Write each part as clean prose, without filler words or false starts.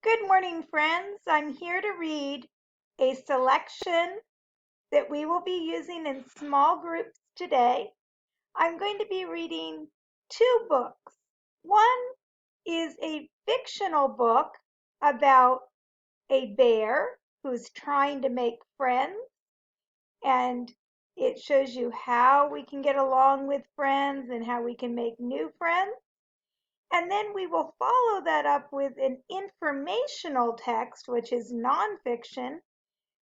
Good morning, friends. I'm here to read a selection that we will be using in small groups today. I'm going to be reading two books. One is a fictional book about a bear who's trying to make friends, and it shows you how we can get along with friends and how we can make new friends. And then we will follow that up with an informational text, which is nonfiction,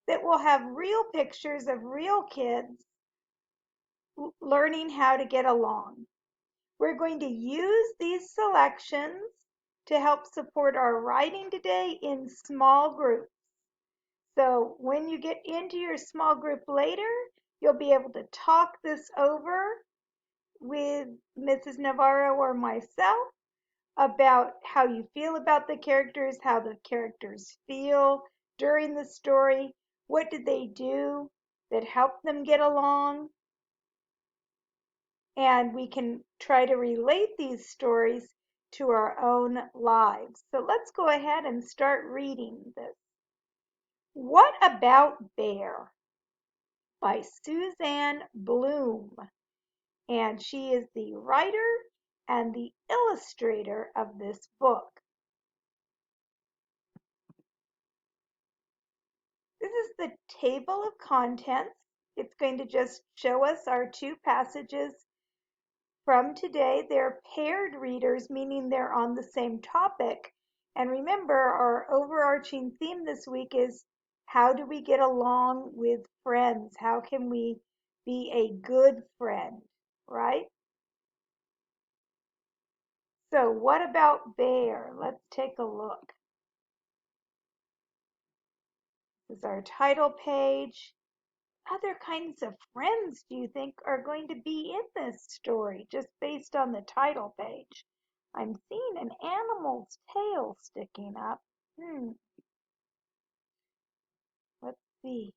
that will have real pictures of real kids learning how to get along. We're going to use these selections to help support our writing today in small groups. So when you get into your small group later, you'll be able to talk this over with Mrs. Navarro or myself about how you feel about the characters, how the characters feel during the story, what did they do that helped them get along, and we can try to relate these stories to our own lives. So let's go ahead and start reading this. What About Bear by Suzanne Bloom, and she is the writer and the illustrator of this book. This is the table of contents. It's going to just show us our two passages from today. They're paired readers, meaning they're on the same topic. And remember, our overarching theme this week is how do we get along with friends? How can we be a good friend, right? So, what about Bear? Let's take a look. This is our title page. Other kinds of friends do you think are going to be in this story just based on the title page? I'm seeing an animal's tail sticking up. Let's see.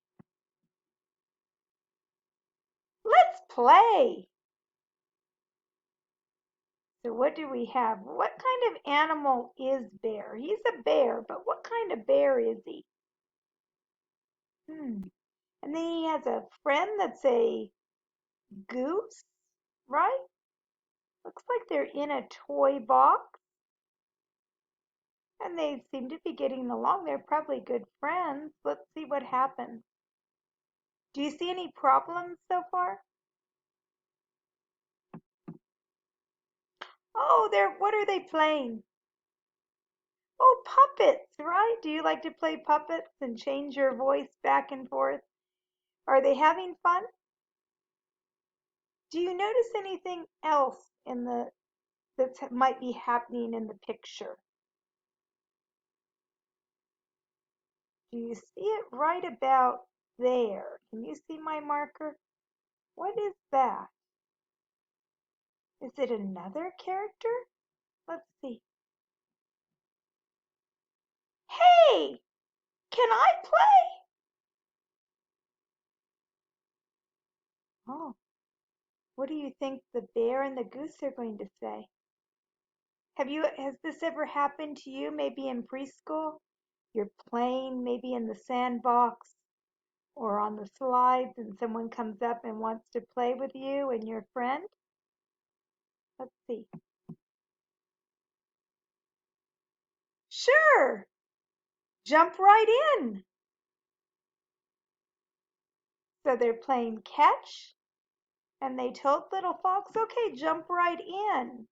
Let's play. So what do we have? What kind of animal is Bear? He's a bear, but what kind of bear is he? Hmm. And then he has a friend that's a goose, right? Looks like they're in a toy box. And they seem to be getting along. They're probably good friends. Let's see what happens. Do you see any problems so far? Oh, what are they playing? Oh, puppets, right? Do you like to play puppets and change your voice back and forth? Are they having fun? Do you notice anything else in the that might be happening in the picture? Do you see it right about there? Can you see my marker? What is that? Is it another character? Let's see. Hey, can I play? Oh, what do you think the bear and the goose are going to say? Has this ever happened to you, maybe in preschool? You're playing maybe in the sandbox or on the slides and someone comes up and wants to play with you and your friend? Let's see. Sure, jump right in. So they're playing catch and they told little fox, okay, jump right in.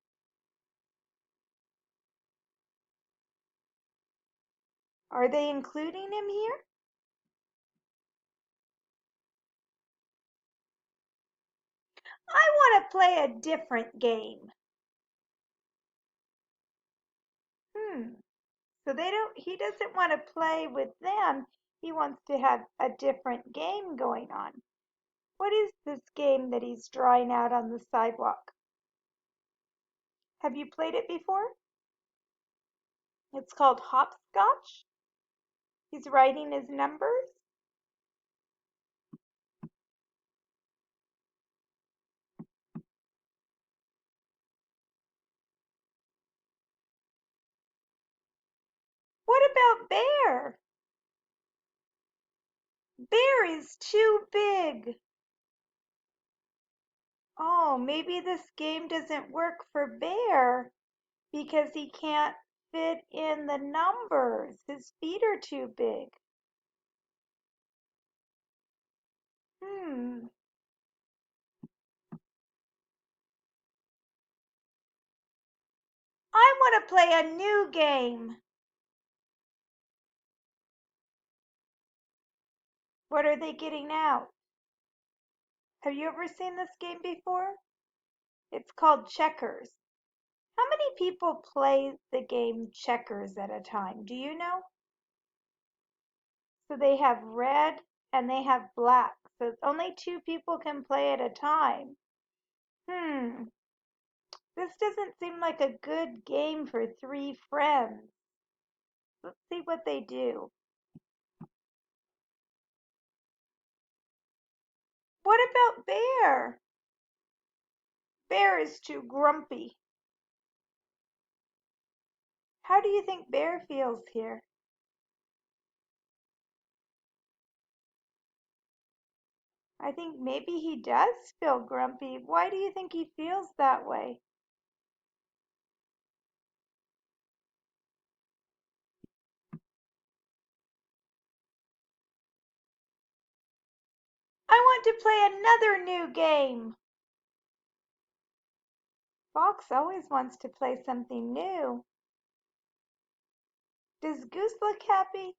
Are they including him here? I want to play a different game. Hmm. So he doesn't want to play with them. He wants to have a different game going on. What is this game that he's drawing out on the sidewalk? Have you played it before? It's called hopscotch. He's writing his numbers. What about Bear? Bear is too big. Oh, maybe this game doesn't work for Bear because he can't fit in the numbers. His feet are too big. Hmm. I want to play a new game. What are they getting out? Have you ever seen this game before? It's called checkers. How many people play the game checkers at a time? Do you know? So they have red and they have black. So only two people can play at a time. Hmm. This doesn't seem like a good game for three friends. Let's see what they do. What about Bear? Bear is too grumpy. How do you think Bear feels here? I think maybe he does feel grumpy. Why do you think he feels that way? I want to play another new game. Fox always wants to play something new. Does Goose look happy?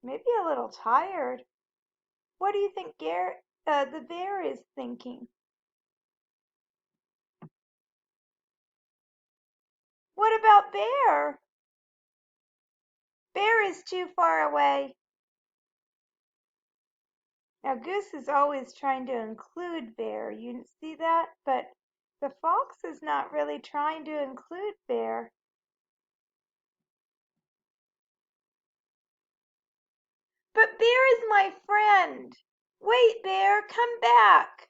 Maybe a little tired. What do you think the bear is thinking? What about Bear? Bear is too far away. Now Goose is always trying to include Bear. You see that? But the fox is not really trying to include Bear. But Bear is my friend. Wait, Bear, come back.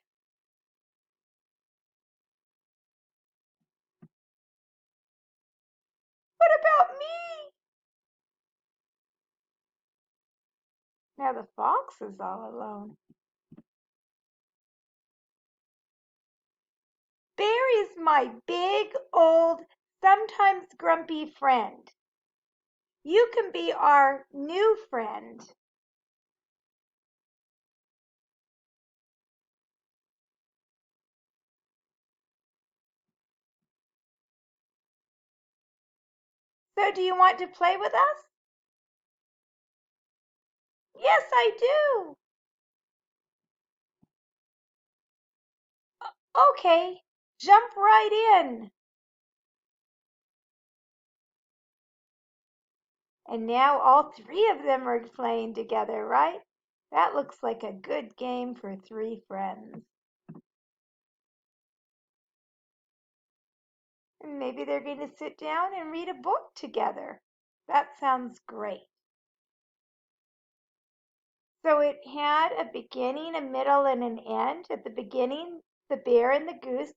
What about me? Now the fox is all alone. Bear is my big, old, sometimes grumpy friend. You can be our new friend. So do you want to play with us? Yes, I do. Okay, jump right in. And now all three of them are playing together, right? That looks like a good game for three friends. And maybe they're going to sit down and read a book together. That sounds great. So it had a beginning, a middle, and an end. At the beginning, the bear and the goose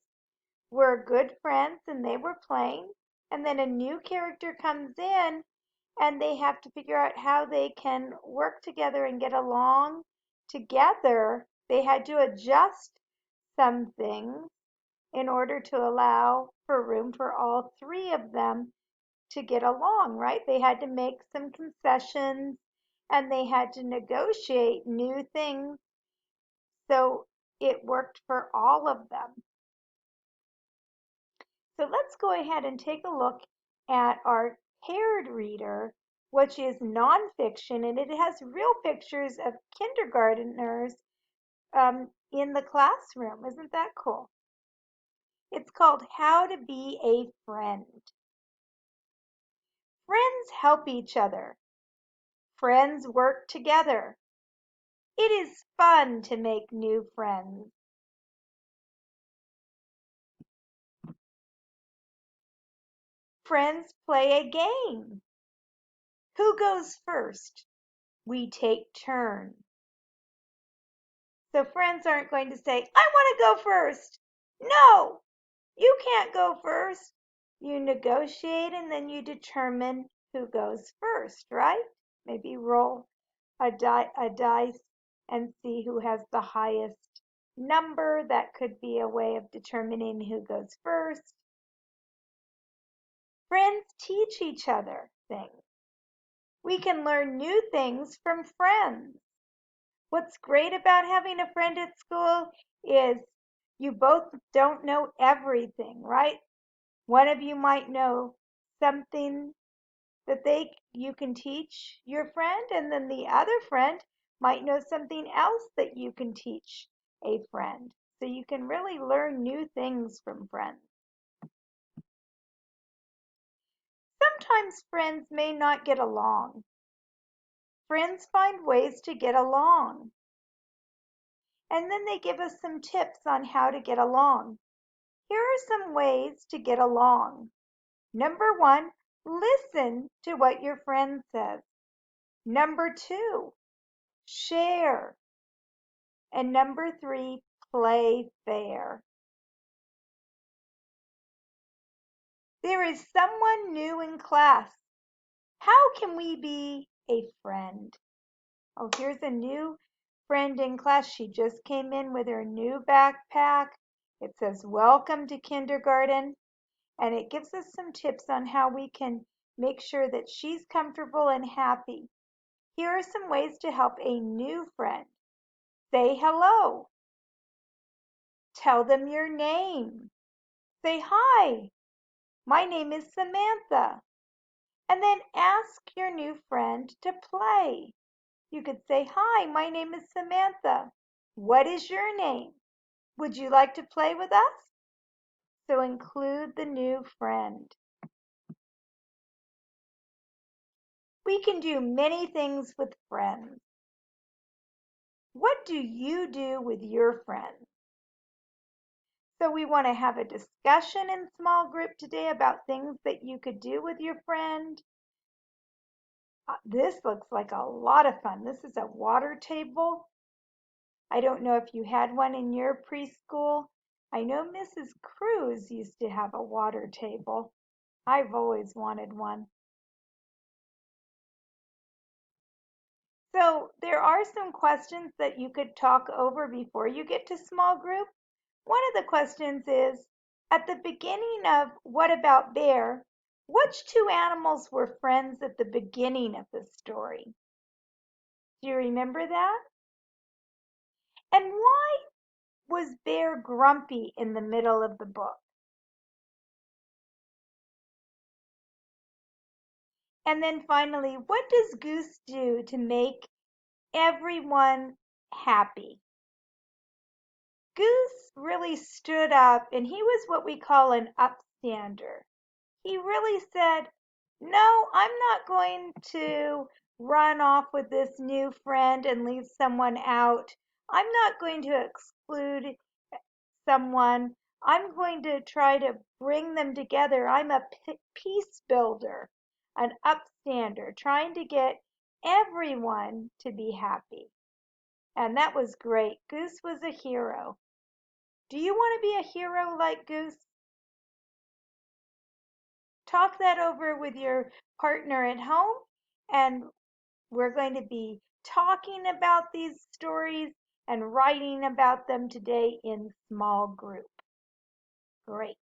were good friends and they were playing. And then a new character comes in and they have to figure out how they can work together and get along together. They had to adjust some things in order to allow for room for all three of them to get along, right? They had to make some concessions and they had to negotiate new things so it worked for all of them. So let's go ahead and take a look at our paired reader, which is nonfiction, and it has real pictures of kindergarteners in the classroom. Isn't that cool? It's called How to Be a Friend. Friends help each other. Friends work together. It is fun to make new friends. Friends play a game. Who goes first? We take turns. So friends aren't going to say, I want to go first. No, you can't go first. You negotiate and then you determine who goes first, right? Maybe roll a dice and see who has the highest number. That could be a way of determining who goes first. Friends teach each other things. We can learn new things from friends. What's great about having a friend at school is you both don't know everything, right? One of you might know something that you can teach your friend, and then the other friend might know something else that you can teach a friend. So you can really learn new things from friends. Sometimes friends may not get along. Friends find ways to get along. And then they give us some tips on how to get along. Here are some ways to get along. Number one, listen to what your friend says. Number two, share. And number three, play fair. There is someone new in class. How can we be a friend? Oh, here's a new friend in class. She just came in with her new backpack. It says, "Welcome to kindergarten." And it gives us some tips on how we can make sure that she's comfortable and happy. Here are some ways to help a new friend. Say hello. Tell them your name. Say, "Hi, my name is Samantha." And then ask your new friend to play. You could say, "Hi, my name is Samantha. What is your name? Would you like to play with us?" So include the new friend. We can do many things with friends. What do you do with your friends? So we want to have a discussion in small group today about things that you could do with your friend. This looks like a lot of fun. This is a water table. I don't know if you had one in your preschool. I know Mrs. Cruz used to have a water table. I've always wanted one. So there are some questions that you could talk over before you get to small group. One of the questions is, at the beginning of What About Bear, which two animals were friends at the beginning of the story? Do you remember that? And why was Bear grumpy in the middle of the book? And then finally, what does Goose do to make everyone happy? Goose really stood up, and he was what we call an upstander. He really said, "No, I'm not going to run off with this new friend and leave someone out. I'm not going to exclude someone. I'm going to try to bring them together. I'm a peace builder, an upstander, trying to get everyone to be happy." And that was great. Goose was a hero. Do you want to be a hero like Goose? Talk that over with your partner at home, and we're going to be talking about these stories and writing about them today in small group. Great.